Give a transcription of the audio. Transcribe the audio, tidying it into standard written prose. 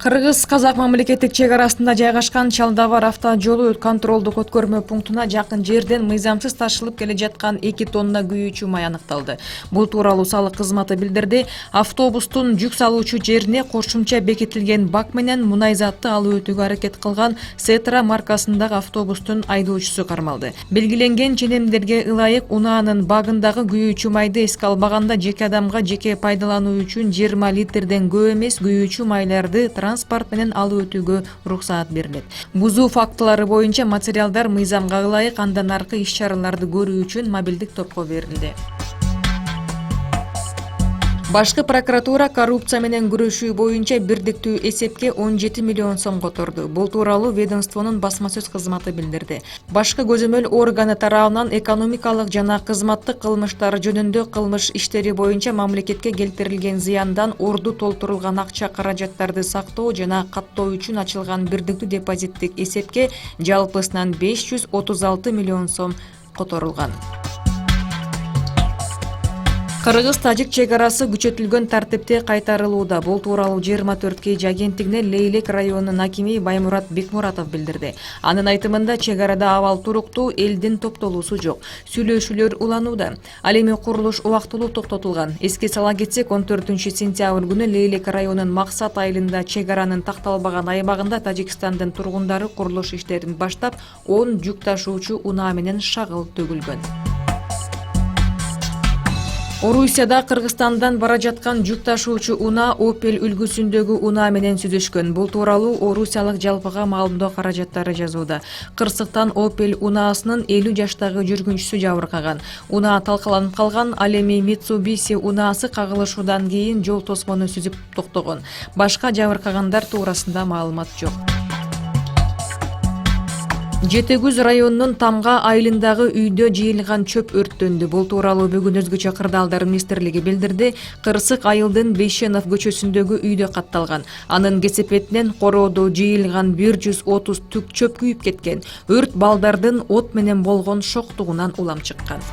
Кыргыз-казак мамлекеттик чек арасында жайгашкан Чалдабар автожолу контролдук өткөрмө пунктуна жакын жерден мыйзамсыз ташылып келе жаткан 2 тонна күйүүчү май аныкталды. Бул тууралуу салык кызматы билдирди. Автобустун жүк салуучу жерине кошумча бекитилген бак менен мунай затты алып өтүүгө аракет кылган Сетра маркасындагы автобустун айдоочусу кармалды. Белгиленген ченемдерге ылайык унаанын багындагы күйүүчү майды эске албаганда жеке адамга жеке пайдалануу үчүн 20 литрден көп эмес күйүүчү майларды транспорт менен алып өтүүгө уруксаат берилет. Бузуу фактылары боюнча материалдар мыйзамга ылайык андан аркы иш-чараларды көрүү үчүн мобилдик топко берилди. Башкы прокуратура коррупция менен күрөшүү боюнча бирдиктүү эсепке 17 миллион сом которду. Бул тууралуу ведомствонун басма сөз кызматы билдирди. Башкы көзөмөл органы тарабынан экономикалык жана кызматтык кылмыштар жөнүндө кылмыш иштери боюнча мамлекетке келтирилген зыяндан орду толтурулган акча каражаттарды сактоо жана каттоо үчүн ачылган бирдиктүү депозиттик эсепке жалпысынан 536 миллион сом которулган. Кыргыз-тажик чек арасы күчөтүлгөн тартипте кайтарылууда. Бул тууралуу 24 кж агенттигине Лейлек районунун акими Баймурат Бекмуратов билдирди. Анын айтымында чек арада абал туруктуу, элдин топтолуусу жок. Сүйлөшүүлөр уланууда. Ал эми курулуш убактылуу токтотулган. Эске сала кетсек, 14-сентябрь күнү Лейлек районунун Максат айылында чек аранын такталбаган аймагында Тажикстандын тургундары курулуш иштерин баштап, 10 жүк ташуучу унаа менен шагыл төгүлгөн. Орусияда Кыргызстандан бара жаткан жүк ташуучу унаа Opel үлгүсүндөгү унаа менен сүзүшкөн. Бул тууралуу орусиялык жалпыга маалымдоо каражаттары жазууда. Кырсыктан Opel унаасынын 50 жаштагы жүргүнчүсү жабыркаган. Унаа талкаланып калган, ал эми Mitsubishi унаасы кагылышуудан кийин жол тосмону сүзүп токтогон. Башка жабыркагандар туурасында маалымат жок. Жетегүз районунун Тамга айылындагы үйдө жыйылган чөп өрттөндү. Бул тууралуу бүгүн Өзгөчө кырдаалдар министрлиги билдирди. Кырсык айылдын Бейшенов көчөсүндөгү үйдө катталган. Анын кесепетинен короодо жыйылган 130 түк чөп күйүп кеткен. Өрт балдардын от менен болгон шоктугунан улам чыккан.